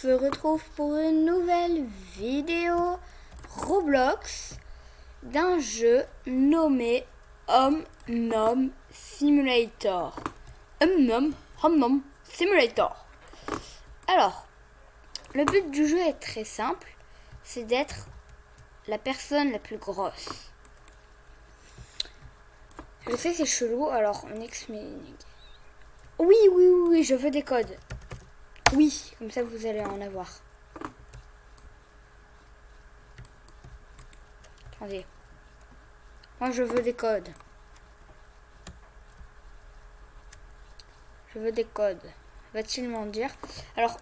se retrouve pour une nouvelle vidéo Roblox d'un jeu nommé Om Nom Simulator. Om Nom Simulator. Alors, le but du jeu est très simple, c'est d'être la personne la plus grosse. Je sais c'est chelou, alors oui, je veux des codes. Oui, comme ça vous allez en avoir. Attendez. Moi je veux des codes. Je veux des codes. Va-t-il m'en dire? Alors,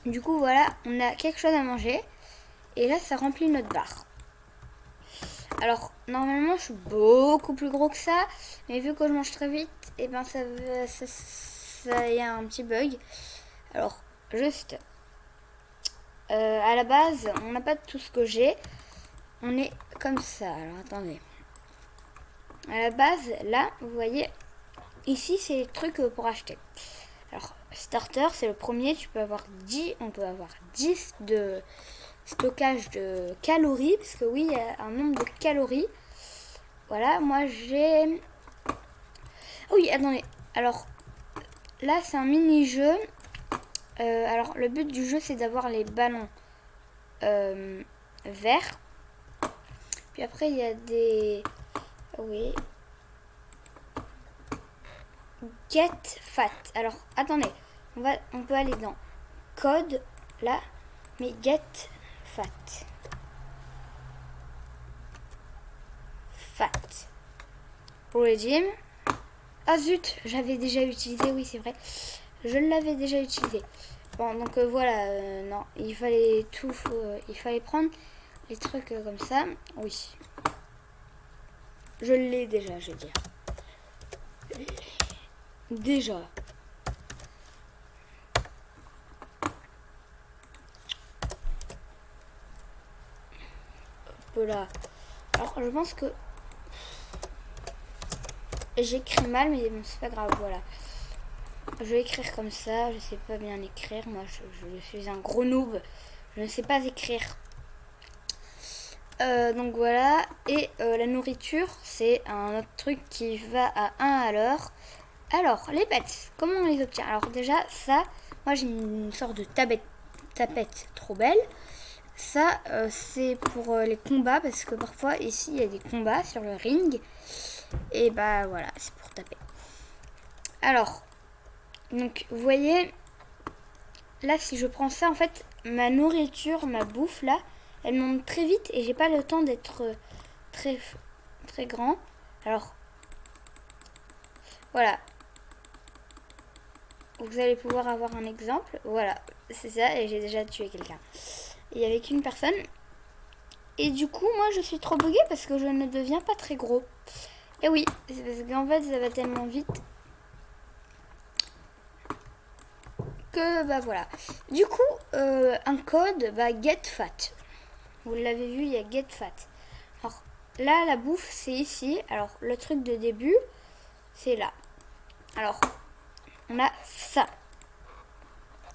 du coup voilà, on a quelque chose à manger. Et là ça remplit notre barre. Alors, normalement je suis beaucoup plus gros que ça. Mais vu que je mange très vite, et ben ça y a un petit bug. Alors, juste, à la base, on n'a pas tout ce que j'ai. On est comme ça. Alors, attendez. À la base, là, vous voyez, ici, c'est les trucs pour acheter. Alors, starter, c'est le premier. Tu peux avoir 10. On peut avoir 10 de stockage de calories. Parce que oui, il y a un nombre de calories. Voilà, moi, j'ai... Oh oui, attendez. Alors, là, c'est un mini-jeu. Alors, le but du jeu, c'est d'avoir les ballons verts. Puis après, il y a des... Oui. Get fat. Alors, attendez. On peut aller dans code, là. Mais get fat. Fat. Pour le gym. Ah zut, j'avais déjà utilisé. Oui, c'est vrai. Je l'avais déjà utilisé. Bon, donc voilà, non, il fallait prendre les trucs comme ça. Oui. Je l'ai déjà, je veux dire. Déjà. Voilà. Alors, je pense que j'écris mal, mais bon, c'est pas grave, voilà. Je vais écrire comme ça, je sais pas bien écrire. Moi, je suis un gros noob. Je ne sais pas écrire. Donc voilà. Et la nourriture, c'est un autre truc qui va à 1 à l'heure. Alors, les pets, comment on les obtient? Alors déjà, ça, moi j'ai une sorte de tapette trop belle. Ça, c'est pour les combats, parce que parfois, ici, il y a des combats sur le ring. Et bah voilà, c'est pour taper. Alors, donc, vous voyez, là, si je prends ça, en fait, ma nourriture, ma bouffe, là, elle monte très vite et j'ai pas le temps d'être très grand. Alors, voilà. Vous allez pouvoir avoir un exemple. Voilà, c'est ça, et j'ai déjà tué quelqu'un. Et avec une personne. Et du coup, moi, je suis trop buggée parce que je ne deviens pas très gros. Et oui, c'est parce qu'en fait, ça va tellement vite que, bah voilà. Du coup, un code, bah, get fat. Vous l'avez vu, il y a get fat. Alors, là, la bouffe, c'est ici. Alors, le truc de début, c'est là. Alors, on a ça.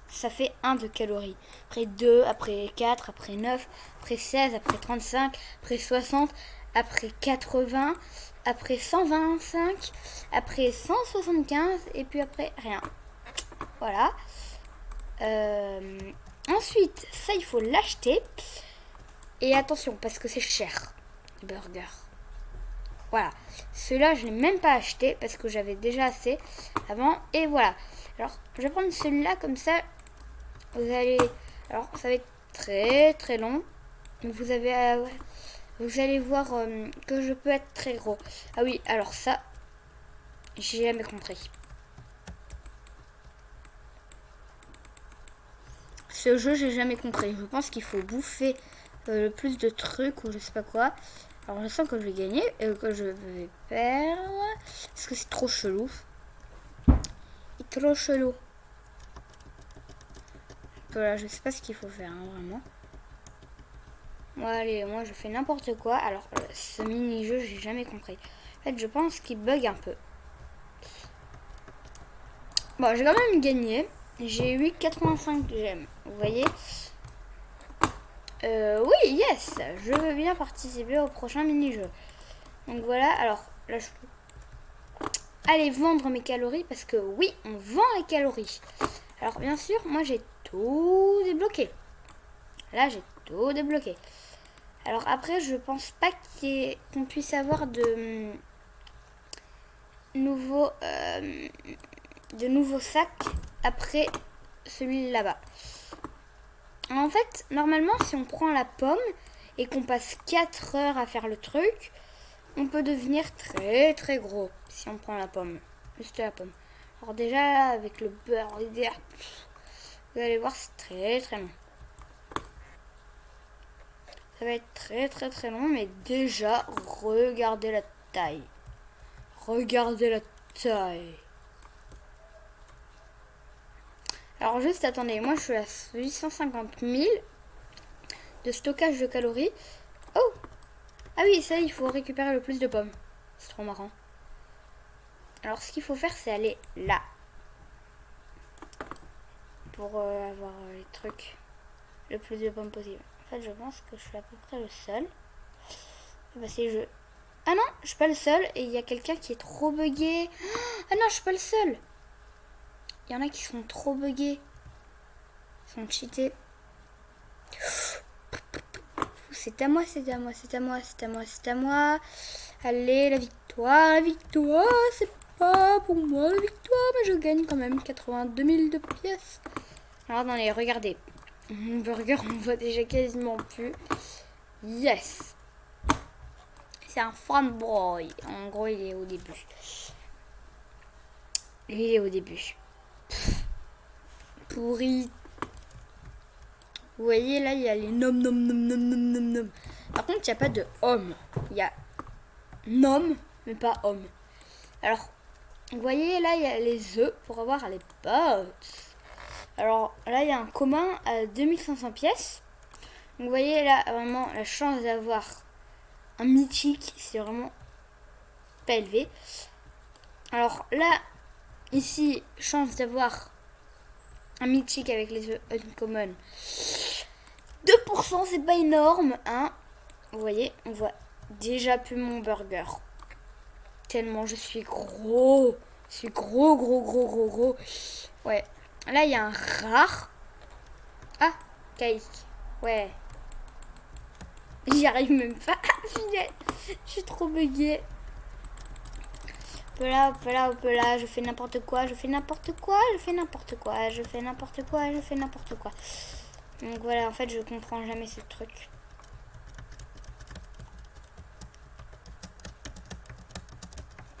Ça fait 1 de calories. Après 2, après 4, après 9, après 16, après 35, après 60, après 80, après 125, après 175 et puis après rien. Voilà. Ensuite, ça il faut l'acheter. Et attention, parce que c'est cher, les burgers. Voilà. Celui-là, je ne l'ai même pas acheté parce que j'avais déjà assez avant. Et voilà. Alors, je vais prendre celui-là comme ça. Vous allez... Alors, ça va être très long. Mais vous allez voir que je peux être très gros. Ah oui, alors ça, j'ai jamais compris. Ce jeu, j'ai jamais compris. Je pense qu'il faut bouffer le plus de trucs ou je sais pas quoi. Alors, je sens que je vais gagner et que je vais perdre. Parce que c'est trop chelou. C'est trop chelou. Voilà, je sais pas ce qu'il faut faire, hein, vraiment. Bon, allez, moi je fais n'importe quoi. Alors, ce mini-jeu, j'ai jamais compris. En fait, je pense qu'il bug un peu. Bon, j'ai quand même gagné. j'ai eu 85 gemmes. Vous voyez? Oui, yes, je veux bien participer au prochain mini-jeu. Donc voilà, alors là je peux aller vendre mes calories parce que oui, on vend les calories. Alors bien sûr, moi j'ai tout débloqué. Là j'ai tout débloqué. Alors après, je pense pas qu'on puisse avoir de nouveaux sacs après celui là-bas. En fait, normalement, si on prend la pomme et qu'on passe 4 heures à faire le truc, on peut devenir très très gros si on prend la pomme. Juste la pomme. Alors déjà, avec le beurre, vous allez voir, c'est très très long. Ça va être très très très long, mais déjà, regardez la taille. Regardez la taille. Alors juste, attendez, moi je suis à 850 000 de stockage de calories. Oh! Ah oui, ça, il faut récupérer le plus de pommes. C'est trop marrant. Alors ce qu'il faut faire, c'est aller là. Pour avoir les trucs le plus de pommes possible. En fait, je pense que je suis à peu près le seul. Bah, c'est je... Ah non, je suis pas le seul. Et il y a quelqu'un qui est trop bugué. Ah non, je suis pas le seul. Il y en a qui sont trop buggés. Ils sont cheatés. C'est à moi, c'est à moi, c'est à moi, c'est à moi, c'est à moi. Allez, la victoire, c'est pas pour moi la victoire, mais je gagne quand même 82 000 de pièces. Alors attendez, regardez. Mon burger, on voit déjà quasiment plus. Yes. C'est un fanboy. En gros, il est au début. Il est au début. Pourri. Vous voyez, là, il y a les nom, nom, nom, nom, nom, nom, nom. Par contre, il n'y a pas de homme. Il y a nom, mais pas homme. Alors, vous voyez, là, il y a les œufs pour avoir les potes. Alors, là, il y a un commun à 2500 pièces. Donc, vous voyez, là, vraiment, la chance d'avoir un mythique, c'est vraiment pas élevé. Alors, là, ici, chance d'avoir un mythique avec les œufs uncommon. 2%, c'est pas énorme, hein. Vous voyez, on voit déjà plus mon burger. Tellement je suis gros. Je suis gros, gros, gros, gros, gros. Ouais. Là, il y a un rare. Ah, cake. Ouais. J'y arrive même pas. Je suis trop buguée. Hop là, hop là, hop là. Je fais n'importe quoi, je fais n'importe quoi, je fais n'importe quoi, je fais n'importe quoi, je fais n'importe quoi. Donc voilà, en fait, je comprends jamais ce truc.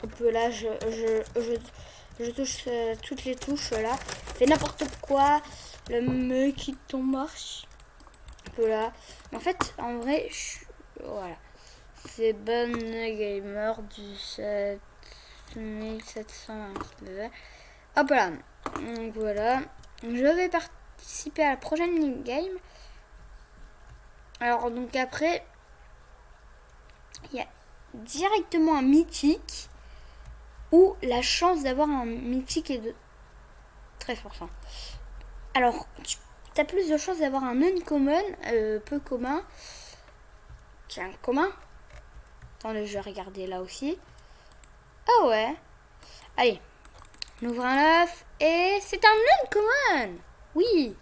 Hop là, je touche toutes les touches là. Je fais n'importe quoi. Le mec qui tombe marche. Hop là. En fait, en vrai, voilà. C'est Bonne Gamer du 7700. Hop là. Donc voilà. Je vais participer à la prochaine mini-game. Alors donc après, il y a directement un mythique où la chance d'avoir un mythique est de 13%. Alors, tu as plus de chances d'avoir un uncommon, peu commun, qu'un commun. Attendez, je vais regarder là aussi. Ah ouais. Allez, on ouvre un œuf et c'est un uncommon. Oui,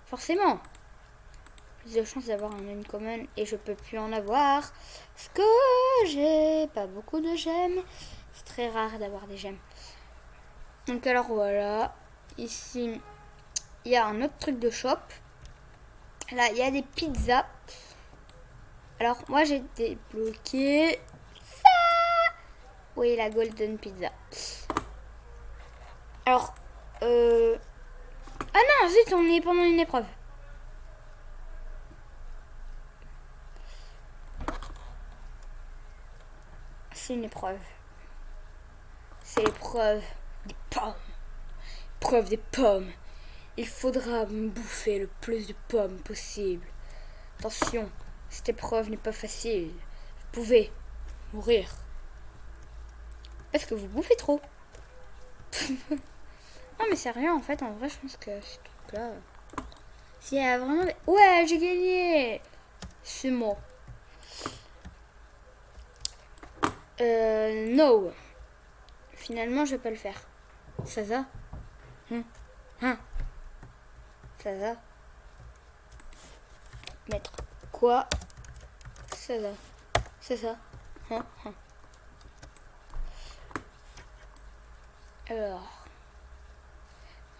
forcément. Plus de chances d'avoir un uncommon et je peux plus en avoir parce que j'ai pas beaucoup de gemmes. C'est très rare d'avoir des gemmes. Donc alors voilà. Ici, il y a un autre truc de shop. Là, il y a des pizzas. Alors moi j'ai débloqué ça. Oui, la golden pizza. Alors, ah non, zut, on est pendant une épreuve. C'est une épreuve. C'est l'épreuve des pommes. Épreuve des pommes. Il faudra me bouffer le plus de pommes possible. Attention, cette épreuve n'est pas facile. Vous pouvez mourir. Parce que vous bouffez trop. Non mais c'est rien en fait, en vrai je pense que ce truc là... S'il y a vraiment... Ouais, j'ai gagné. C'est moi. No. Finalement je vais pas le faire. Ça va Ça va mettre quoi? Ça va. C'est ça. Alors...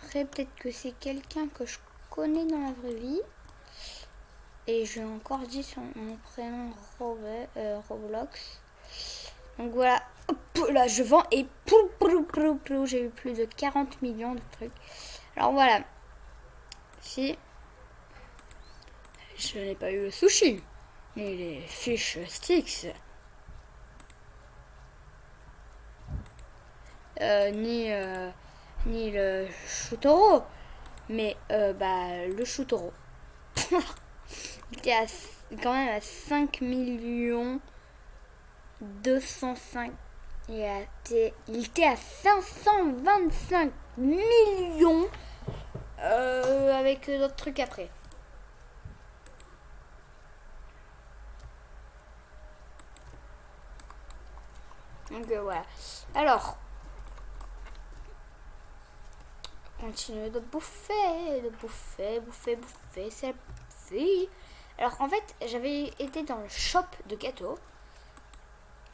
Après peut-être que c'est quelqu'un que je connais dans la vraie vie. Et j'ai encore dit mon prénom Roblox. Donc voilà. Hop, là je vends et j'ai eu plus de 40 millions de trucs. Alors voilà. Si je n'ai pas eu le sushi, ni les fish sticks, ni le chutoro, mais le chutoro. Il était quand même à 5 millions 205. Il était à 525 millions avec d'autres trucs après. Donc voilà. Alors, continue de bouffer, c'est la vie. Alors en fait, j'avais été dans le shop de gâteaux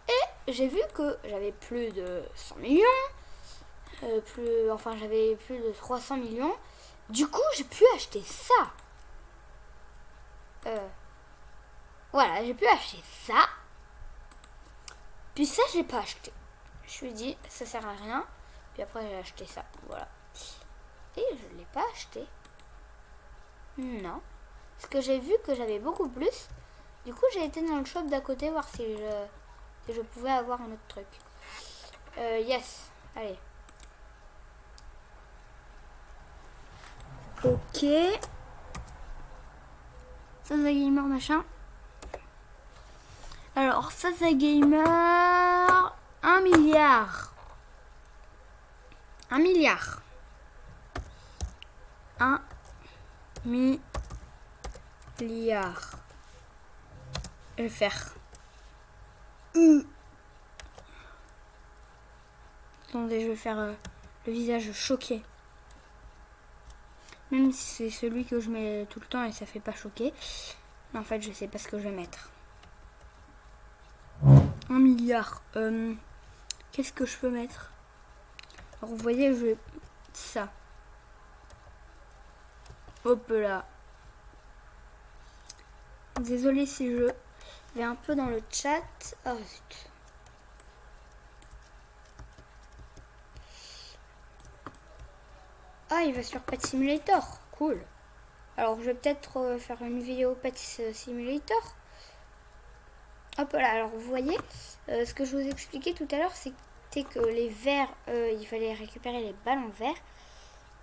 et j'ai vu que j'avais plus de 100 millions, j'avais plus de 300 millions. Du coup, j'ai pu acheter ça. Voilà, j'ai pu acheter ça. Puis ça, j'ai pas acheté. Je me suis dit, ça sert à rien. Puis après, j'ai acheté ça. Voilà. Et je l'ai pas acheté. Non. Parce que j'ai vu que j'avais beaucoup plus. Du coup, j'ai été dans le shop d'à côté voir si je pouvais avoir un autre truc. Yes. Allez. Ok. Ça, c'est gamer machin. Alors, ça, c'est gamer 1 milliard. 1 milliard. 1 milliard. Je vais faire. Attendez, je vais faire le visage choqué. Même si c'est celui que je mets tout le temps et ça fait pas choquer. Mais en fait, je sais pas ce que je vais mettre. 1 milliard. Qu'est-ce que je peux mettre? Alors, vous voyez, je vais... Ça. Hop là. Désolée si je vais un peu dans le chat. Oh zut. Ah, il va sur Pet Simulator. Cool. Alors, je vais peut-être faire une vidéo Pet Simulator. Hop là. Alors, vous voyez, ce que je vous expliquais tout à l'heure, c'était que les verts, il fallait récupérer les ballons verts.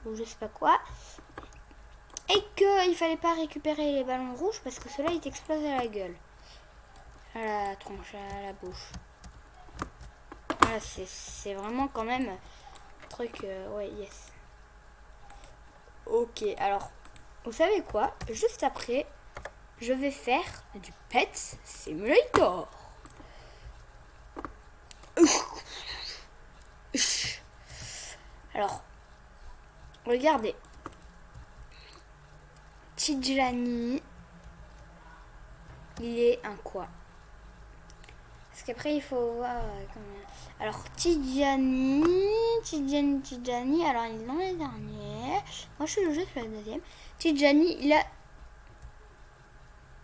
Ou je sais pas quoi. Et qu'il fallait pas récupérer les ballons rouges parce que ceux-là, ils t'explosent à la gueule. À la tronche, à la bouche. Voilà, c'est vraiment quand même un truc... ouais, yes. Ok, alors, vous savez quoi? Juste après, je vais faire du Pet Simulator. Alors, regardez. Tidjani, il est un quoi? Parce qu'après, il faut voir combien. Alors, Tidjani, alors il est dans les derniers. Moi, je suis juste la deuxième. Tidjani, il a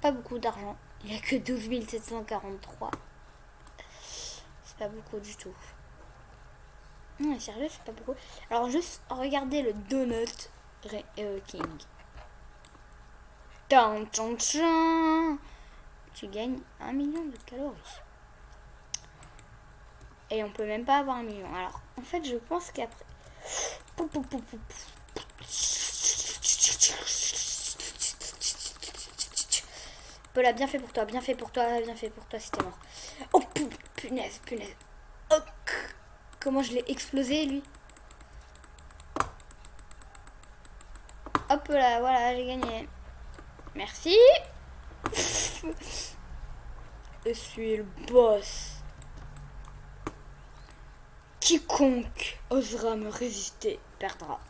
pas beaucoup d'argent. Il a que 12 743. C'est pas beaucoup du tout. Non, sérieux, c'est pas beaucoup. Alors, juste regardez le Donut King. Tu gagnes 1 million de calories. Et on peut même pas avoir 1 million. Alors, en fait, je pense qu'après... Voilà, bien fait pour toi, c'était mort. Oh, punaise. Oh, comment je l'ai explosé, lui. Hop là, voilà, j'ai gagné. Merci. Je suis le boss. Quiconque osera me résister perdra.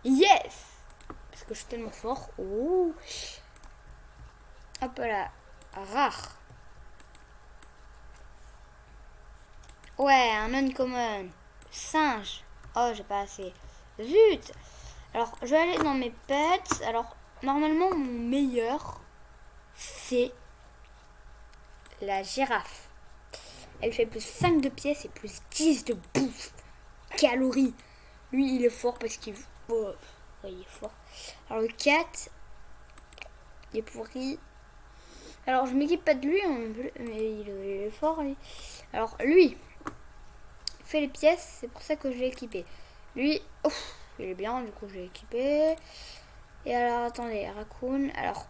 Yes! Parce que je suis tellement fort. Ouh. Hop là. Rare. Ouais, un uncommon. Singe. Oh, j'ai pas assez. Zut! Alors, je vais aller dans mes pets. Alors, normalement, mon meilleur, c'est la girafe. Elle fait plus 5 de pièces et plus 10 de bouffe. Calories. Lui, il est fort parce qu'il... Oh, ouais, il est fort. Alors, le 4, il est pourri. Alors, je m'équipe pas de lui, mais il est fort, lui. Alors, lui, il fait les pièces, c'est pour ça que je l'ai équipé. Lui, ouf, il est bien, du coup, je l'ai équipé. Et alors, attendez, raccoon. Alors,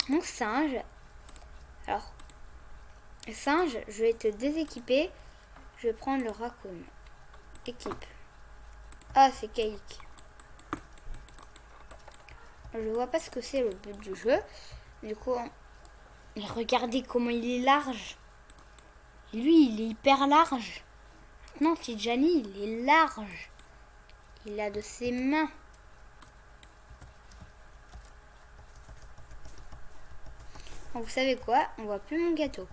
mon singe. Alors, le singe, je vais te déséquiper. Je vais prendre le raccoon. Équipe. Ah, c'est caïque. Je vois pas ce que c'est le but du jeu. Du coup, mais regardez comment il est large. Lui, il est hyper large. Maintenant, Tidjani, il est large. Il a de ses mains. Donc, vous savez quoi? On voit plus mon gâteau.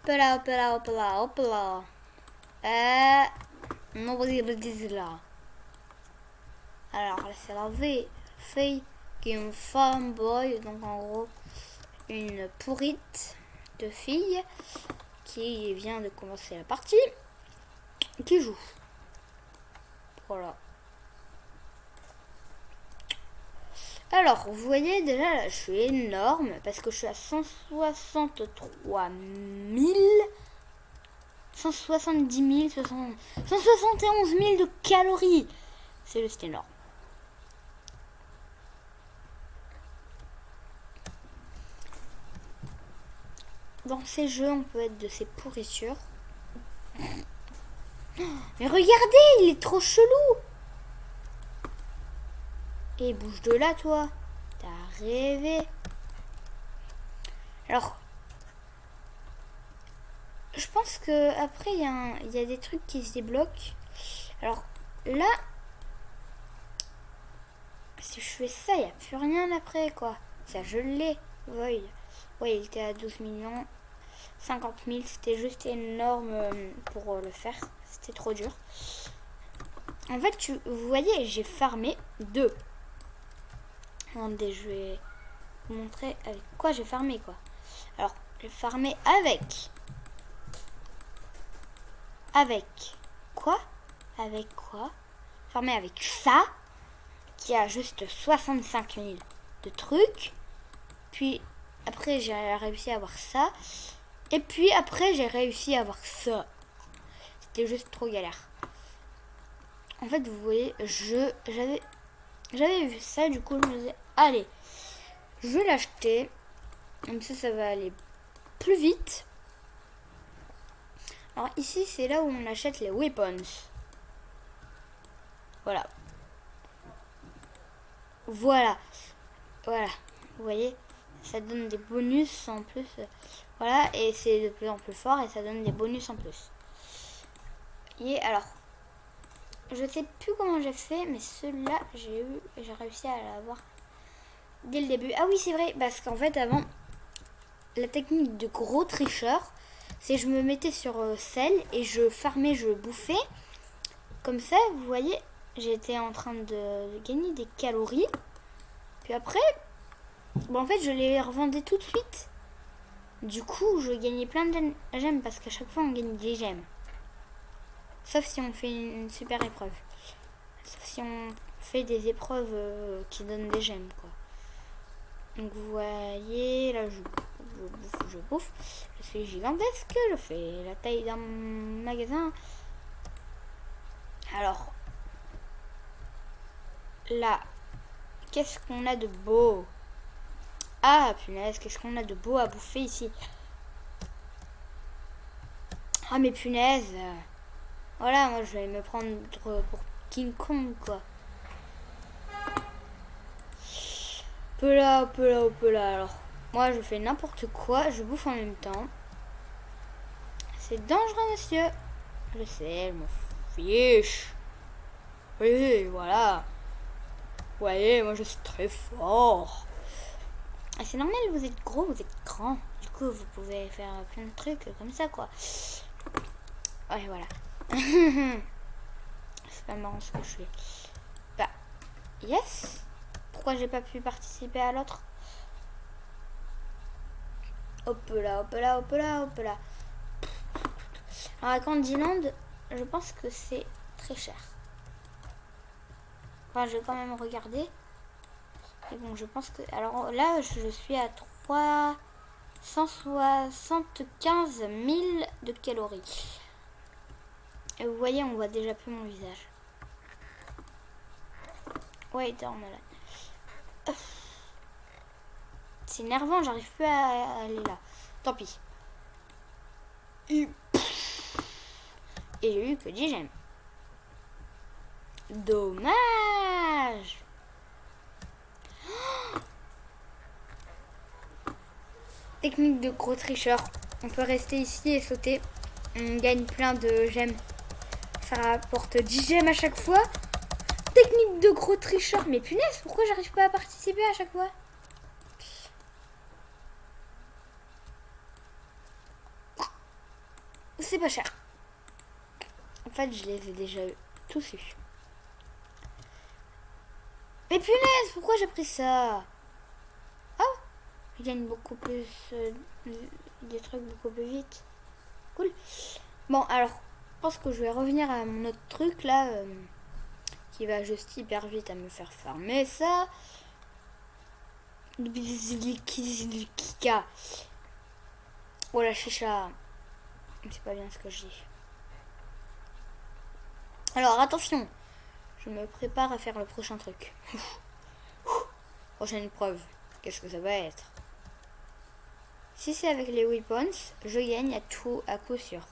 Hop là, hop là, hop là, hop là. Nobody is là. Alors, là, c'est la fille qui est une femme boy. Donc, en gros, une pourrite de fille qui vient de commencer la partie. Qui joue. Voilà. Alors, vous voyez déjà, là, je suis énorme parce que je suis à 163 000, 170 000, 171 000 de calories. C'est juste énorme. Dans ces jeux, on peut être de ces pourritures. Mais regardez, il est trop chelou. Et bouge de là, toi. T'as rêvé. Alors, je pense que après il y a des trucs qui se débloquent. Alors là, si je fais ça, il n'y a plus rien après, quoi. Ça, je l'ai. Void. Ouais, il était à 12 millions. 50 000, c'était juste énorme pour le faire. C'était trop dur. En fait, vous voyez, j'ai farmé 2. Attendez, je vais vous montrer avec quoi j'ai farmé, quoi. Alors, j'ai farmé avec quoi? Avec quoi? Farmé avec ça, qui a juste 65 000 de trucs. Puis, après, j'ai réussi à avoir ça. Et puis, après, j'ai réussi à avoir ça. C'était juste trop galère. En fait, vous voyez, j'avais vu ça, du coup, je me disais, allez, je vais l'acheter. Comme ça va aller plus vite. Alors ici, c'est là où on achète les weapons. Voilà. Voilà. Voilà. Vous voyez, ça donne des bonus en plus. Voilà, et c'est de plus en plus fort et ça donne des bonus en plus. Et alors, je sais plus comment j'ai fait, mais celui-là, j'ai réussi à l'avoir dès le début. Ah oui, c'est vrai, parce qu'en fait, avant, la technique de gros tricheur, c'est je me mettais sur sel et je farmais, je bouffais. Comme ça, vous voyez, j'étais en train de gagner des calories. Puis après, en fait, je les revendais tout de suite. Du coup, je gagnais plein de gemmes parce qu'à chaque fois, on gagne des gemmes. Sauf si on fait une super épreuve. Sauf si on fait des épreuves qui donnent des gemmes, quoi. Donc, vous voyez, là, je bouffe. Je suis gigantesque, je fais la taille d'un magasin. Alors, là, qu'est-ce qu'on a de beau? Ah, punaise, qu'est-ce qu'on a de beau à bouffer ici? Ah, mais punaise. Voilà, moi je vais me prendre pour King Kong quoi. Peu là. Alors, moi je fais n'importe quoi, je bouffe en même temps. C'est dangereux, monsieur. Je sais, je m'en fiche. Oui, voilà. Vous voyez, moi je suis très fort. Ah, c'est normal, vous êtes gros, vous êtes grand. Du coup, vous pouvez faire plein de trucs comme ça, quoi. Ouais, voilà. C'est pas marrant ce que je fais. Bah, yes. Pourquoi j'ai pas pu participer à l'autre? Hop là, hop là, hop là, hop là. Alors à Candyland, je pense que c'est très cher. Enfin, je vais quand même regarder. Et bon, je pense que... Alors là, je suis à 375 000 de calories. Et vous voyez, on voit déjà plus mon visage. Ouais, Dormelan. C'est énervant, j'arrive plus à aller là. Tant pis. Et j'ai eu que 10 gemmes. Dommage. Technique de gros tricheur. On peut rester ici et sauter. On gagne plein de gemmes. Ça rapporte 10 gemmes à chaque fois. Technique de gros tricheur. Mais punaise, pourquoi j'arrive pas à participer à chaque fois? C'est pas cher. En fait, je les ai déjà tous eus. Mais punaise, pourquoi j'ai pris ça? Oh, je gagne beaucoup plus des trucs beaucoup plus vite. Cool. Bon, alors, je pense que je vais revenir à mon autre truc là, qui va juste hyper vite à me faire farmer ça. Oh la chicha. C'est pas bien ce que je dis. Alors attention, je me prépare à faire le prochain truc. Prochaine preuve. Qu'est-ce que ça va être? Si c'est avec les weapons, je gagne à coup sûr.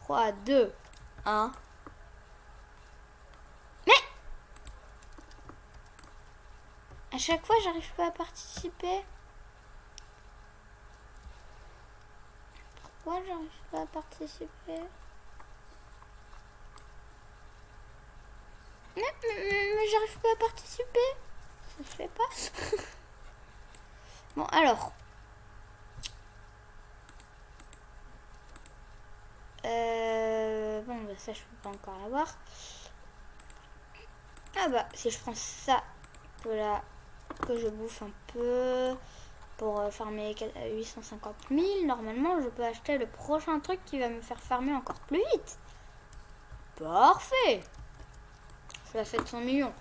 3, 2, 1. Mais à chaque fois, j'arrive pas à participer. Pourquoi j'arrive pas à participer? Mais j'arrive pas à participer. Ça se fait pas. Bon, alors. Bon, bah ça, je peux pas encore l'avoir. Ah bah, si je prends ça, là, que je bouffe un peu pour farmer 850 000, normalement, je peux acheter le prochain truc qui va me faire farmer encore plus vite. Parfait. Je suis à 700 millions.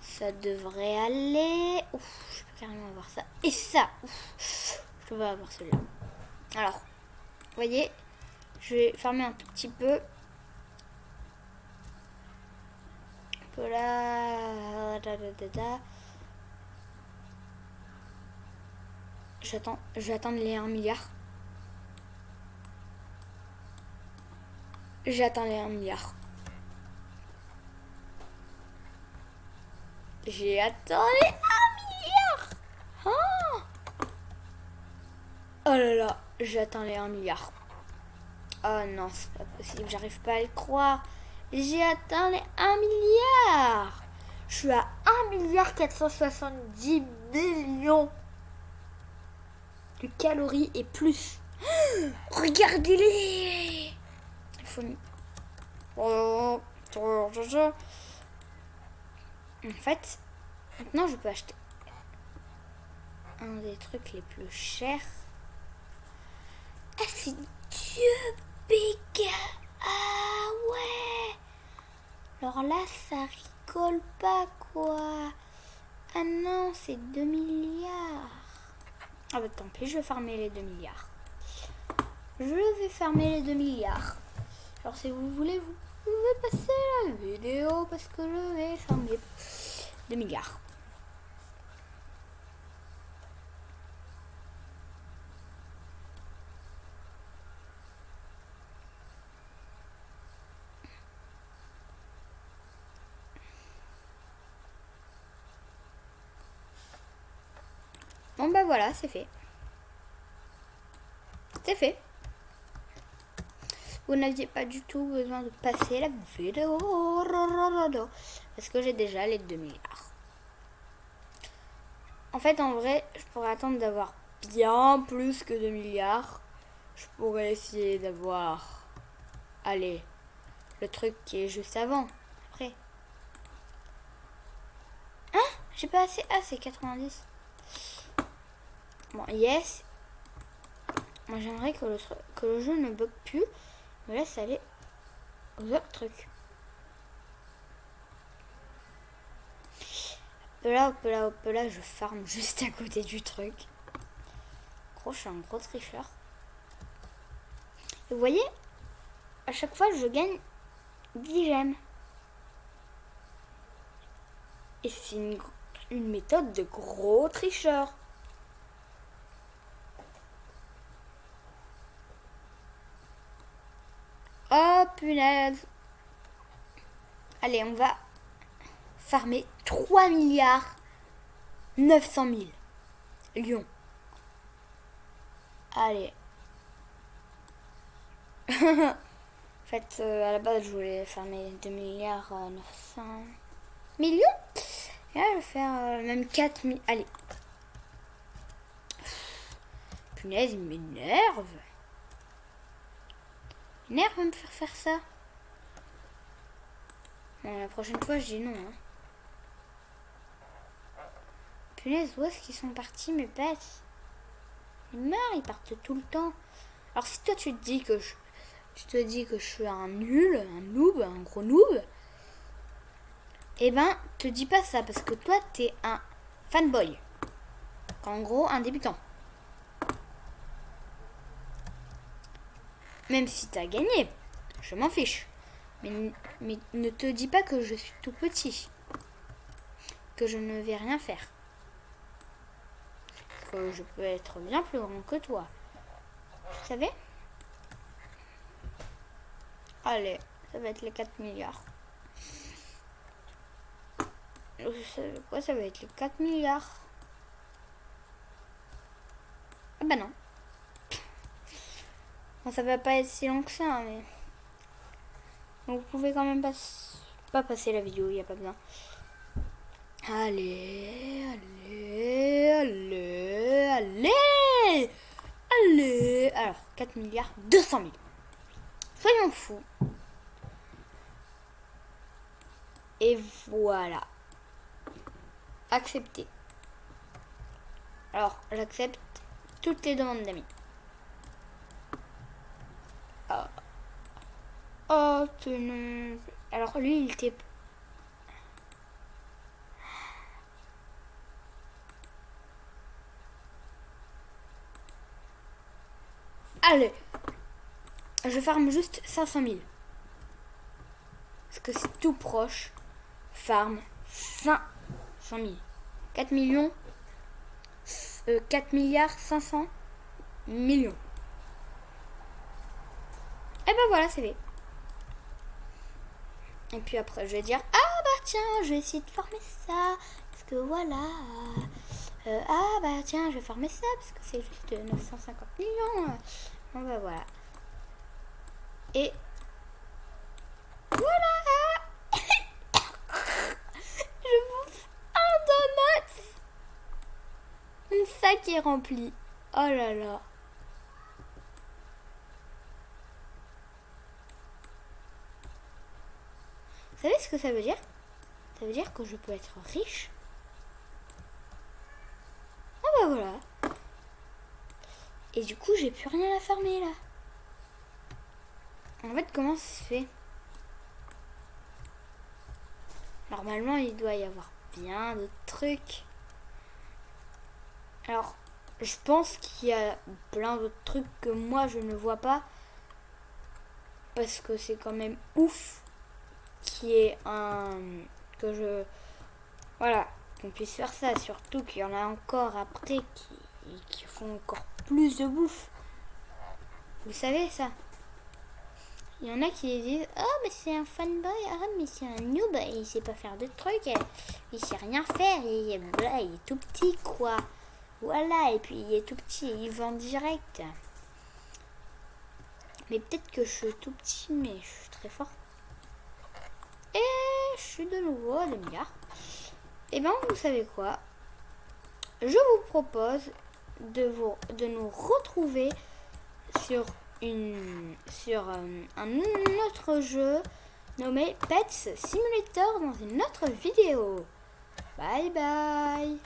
Ça devrait aller. Ouf, je peux carrément avoir ça. Et ça. Ouf, je vais avoir celui-là. Alors, vous voyez, je vais farmer un tout petit peu. Là. Je vais attendre les 1 milliard. J'attends les 1 milliard. J'ai attendu 1 milliard. Oh là là, j'attends les 1 milliard. Oh non, c'est pas possible, j'arrive pas à le croire. J'ai atteint les 1 milliard. Je suis à 1 milliard 470 millions de calories et plus. Regardez-les. Il faut... En fait, maintenant je peux acheter un des trucs les plus chers. Ah, c'est Dieu Béga. Ah ouais. Alors là, ça rigole pas quoi. Ah non, c'est 2 milliards. Ah bah tant pis, je vais farmer les 2 milliards. Je vais farmer les 2 milliards. Alors si vous voulez, vous pouvez passer la vidéo parce que je vais farmer 2 milliards. Bon bah voilà, c'est fait. C'est fait. Vous n'aviez pas du tout besoin de passer la vidéo. Parce que j'ai déjà les 2 milliards. En fait, en vrai, je pourrais attendre d'avoir bien plus que 2 milliards. Je pourrais essayer d'avoir... Allez, le truc qui est juste avant. Après. Hein? J'ai pas assez... Ah, c'est 90. Bon, yes. Moi, j'aimerais que le jeu ne bug plus. Me laisse aller aux autres trucs. Hop là, je farme juste à côté du truc. Gros, je suis un gros tricheur. Et vous voyez, à chaque fois, je gagne 10 gemmes. Et c'est une méthode de gros tricheur. Oh punaise. Allez, on va farmer 3 milliards 900 000 lions. Allez. En fait, à la base, je voulais farmer 2 milliards 900 millions. Et là, je vais faire même 4 000. Allez. Punaise, il m'énerve. Il m'énerve de me faire ça. Bon, la prochaine fois, je dis non. Hein. Punaise, où est-ce qu'ils sont partis, mes pets? Ils meurent, ils partent tout le temps. Alors, si toi, tu te dis que je suis un nul, un noob, un gros noob, eh ben, te dis pas ça, parce que toi, t'es un fanboy. En gros, un débutant. Même si t'as gagné, je m'en fiche. Mais ne te dis pas que je suis tout petit. Que je ne vais rien faire. Que je peux être bien plus grand que toi. Vous savez? Allez, ça va être les 4 milliards. Vous savez quoi? Ça va être les 4 milliards. Ah bah non. Bon, ça va pas être si long que ça, hein, mais... Donc, vous pouvez quand même pas passer la vidéo, il n'y a pas besoin. Allez. Alors, 4 milliards 200 000. Soyons fous. Et voilà. Accepter. Alors, j'accepte toutes les demandes d'amis. Oh, punaise. Alors, lui, il était... Allez. Je farme juste 500 000. Parce que c'est tout proche. Farm 500 000. 4 millions. 4 milliards 500 millions. Et ben voilà, c'est fait. Et puis après, je vais dire, ah bah tiens, je vais essayer de farmer ça. Parce que voilà. Ah bah tiens, je vais farmer ça. Parce que c'est juste 950 millions. Bon bah voilà. Et voilà. Je bouffe un donut. Mon sac est rempli. Oh là là. Vous savez ce que ça veut dire? Ça veut dire que je peux être riche. Ah bah voilà. Et du coup, j'ai plus rien à farmer là. En fait, comment ça se fait? Normalement, il doit y avoir bien d'autres trucs. Alors, je pense qu'il y a plein d'autres trucs que moi, je ne vois pas. Parce que c'est quand même ouf qu'il y ait que je... Voilà, qu'on puisse faire ça. Surtout qu'il y en a encore après qui font encore plus de bouffe. Vous savez ça? Il y en a qui disent, oh mais c'est un fanboy, ah mais c'est un noob, il sait pas faire de trucs, il sait rien faire, il est tout petit quoi. Voilà, et puis il est tout petit, il vend direct. Mais peut-être que je suis tout petit, mais je suis très fort. Et je suis de nouveau à demi-heure. Et bien, vous savez quoi? Je vous propose de nous retrouver sur un autre jeu nommé Pets Simulator dans une autre vidéo. Bye bye.